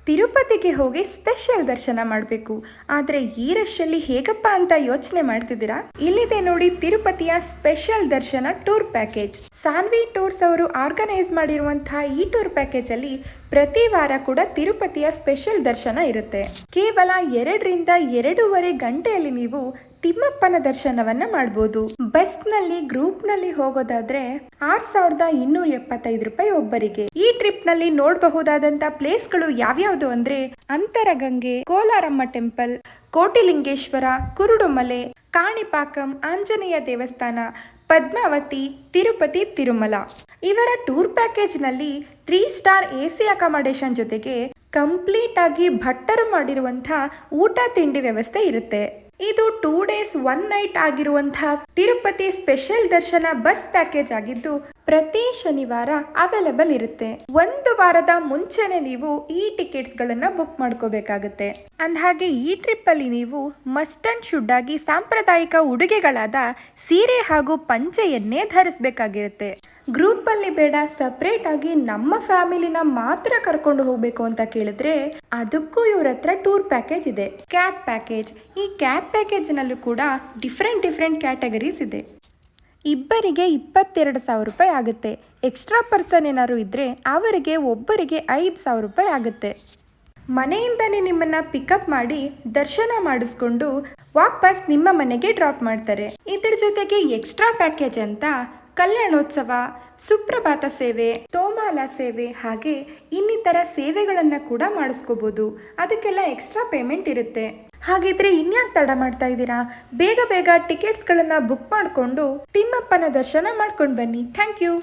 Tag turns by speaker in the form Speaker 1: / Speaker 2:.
Speaker 1: ತಿರುಪತಿಗೆ ಹೋಗಿ ಸ್ಪೆಷಲ್ ದರ್ಶನ ಮಾಡಬೇಕು. ಆದರೆ ಈ ರಶಲ್ಲಿ ಹೇಗಪ್ಪ ಅಂತ ಯೋಚನೆ ಮಾಡ್ತಿದ್ದೀರಾ? ಇಲ್ಲಿದೆ ನೋಡಿ ತಿರುಪತಿಯ ಸ್ಪೆಷಲ್ ದರ್ಶನ ಟೂರ್ ಪ್ಯಾಕೇಜ್. ಸಾನ್ವಿ ಟೂರ್ಸ್ ಅವರು ಆರ್ಗನೈಸ್ ಮಾಡಿರುವಂತಹ ಈ ಟೂರ್ ಪ್ಯಾಕೇಜ್ ಅಲ್ಲಿ ಪ್ರತಿ ವಾರ ಕೂಡ ತಿರುಪತಿಯ ಸ್ಪೆಷಲ್ ದರ್ಶನ ಇರುತ್ತೆ. ಕೇವಲ 2 ರಿಂದ 2.5 ಗಂಟೆಯಲ್ಲಿ ನೀವು ತಿಮ್ಮಪ್ಪನ ದರ್ಶನವನ್ನ ಮಾಡಬಹುದು. ಬಸ್ನಲ್ಲಿ ಗ್ರೂಪ್ನಲ್ಲಿ ಹೋಗೋದಾದ್ರೆ 6,275 ರೂಪಾಯಿ ಒಬ್ಬರಿಗೆ. ಈ ಟ್ರಿಪ್ ನಲ್ಲಿ ನೋಡಬಹುದಾದಂತ ಪ್ಲೇಸ್ಗಳು ಯಾವ್ಯಾವುದು ಅಂದ್ರೆ ಅಂತರಗಂಗೆ, ಕೋಲಾರಮ್ಮ ಟೆಂಪಲ್, ಕೋಟಿಲಿಂಗೇಶ್ವರ, ಕುರುಡುಮಲೆ, ಕಾಣಿಪಾಕಂ, ಆಂಜನೇಯ ದೇವಸ್ಥಾನ, ಪದ್ಮಾವತಿ, ತಿರುಪತಿ, ತಿರುಮಲ. ಇವರ ಟೂರ್ ಪ್ಯಾಕೇಜ್ ನಲ್ಲಿ 3 ಸ್ಟಾರ್ AC ಅಕಾಮಡೇಷನ್ ಜೊತೆಗೆ ಕಂಪ್ಲೀಟ್ ಆಗಿ ಭಟ್ಟರು ಮಾಡಿರುವಂತಹ ಊಟ ತಿಂಡಿ ವ್ಯವಸ್ಥೆ ಇರುತ್ತೆ. ಇದು 2 ಡೇಸ್ 1 ನೈಟ್ ಆಗಿರುವಂತಹ ತಿರುಪತಿ ಸ್ಪೆಷಲ್ ದರ್ಶನ ಬಸ್ ಪ್ಯಾಕೇಜ್ ಆಗಿದ್ದು ಪ್ರತಿ ಶನಿವಾರ ಅವೈಲೇಬಲ್ ಇರುತ್ತೆ. 1 ವಾರದ ಮುಂಚೆನೆ ನೀವು ಈ ಟಿಕೆಟ್ಸ್ ಗಳನ್ನ ಬುಕ್ ಮಾಡ್ಕೋಬೇಕಾಗುತ್ತೆ. ಅಂದಹಾಗೆ ಈ ಟ್ರಿಪ್ ಅಲ್ಲಿ ನೀವು ಮಸ್ಟ್ ಅಂಡ್ ಶುಡ್ ಆಗಿ ಸಾಂಪ್ರದಾಯಿಕ ಉಡುಗೆಗಳಾದ ಸೀರೆ ಹಾಗೂ ಪಂಚೆಯನ್ನೇ ಧರಿಸಬೇಕಾಗಿರುತ್ತೆ. ಗ್ರೂಪ್ ಅಲ್ಲಿ ಬೇಡ, ಸಪರೇಟ್ ಆಗಿ ನಮ್ಮ ಫ್ಯಾಮಿಲಿನ ಮಾತ್ರ ಕರ್ಕೊಂಡು ಹೋಗ್ಬೇಕು ಅಂತ ಕೇಳಿದ್ರೆ ಅದಕ್ಕೂ ಇವ್ರ ಹತ್ರ ಟೂರ್ ಪ್ಯಾಕೇಜ್ ಇದೆ. Cab package. ಈ ಕ್ಯಾಬ್ ಪ್ಯಾಕೇಜ್ ನಲ್ಲೂ ಕೂಡ ಡಿಫ್ರೆಂಟ್ ಕ್ಯಾಟಗರೀಸ್ ಇದೆ. ಇಬ್ಬರಿಗೆ 22,000 ರೂಪಾಯಿ ಆಗುತ್ತೆ. ಎಕ್ಸ್ಟ್ರಾ ಪರ್ಸನ್ ಏನಾದ್ರು ಇದ್ರೆ ಅವರಿಗೆ ಒಬ್ಬರಿಗೆ 5,000 ರೂಪಾಯಿ ಆಗುತ್ತೆ. ಮನೆಯಿಂದನೇ ನಿಮ್ಮನ್ನ ಪಿಕಪ್ ಮಾಡಿ ದರ್ಶನ ಮಾಡಿಸ್ಕೊಂಡು ವಾಪಸ್ ನಿಮ್ಮ ಮನೆಗೆ ಡ್ರಾಪ್ ಮಾಡ್ತಾರೆ. ಇದರ ಜೊತೆಗೆ ಎಕ್ಸ್ಟ್ರಾ ಪ್ಯಾಕೇಜ್ ಅಂತ ಕಲ್ಯಾಣೋತ್ಸವ, ಸುಪ್ರಭಾತ ಸೇವೆ, ತೋಮಾಲ ಸೇವೆ ಹಾಗೆ ಇನ್ನಿತರ ಸೇವೆಗಳನ್ನ ಕೂಡ ಮಾಡಿಸ್ಕೋಬಹುದು. ಅದಕ್ಕೆಲ್ಲ ಎಕ್ಸ್ಟ್ರಾ ಪೇಮೆಂಟ್ ಇರುತ್ತೆ. ಹಾಗಿದ್ರೆ ಇನ್ಯಾಕೆ ತಡ ಮಾಡ್ತಾ ಇದ್ದೀರಾ? ಬೇಗ ಟಿಕೆಟ್ಸ್ಗಳನ್ನ ಬುಕ್ ಮಾಡಿಕೊಂಡು ತಿಮ್ಮಪ್ಪನ ದರ್ಶನ ಮಾಡ್ಕೊಂಡು ಬನ್ನಿ. Thank you.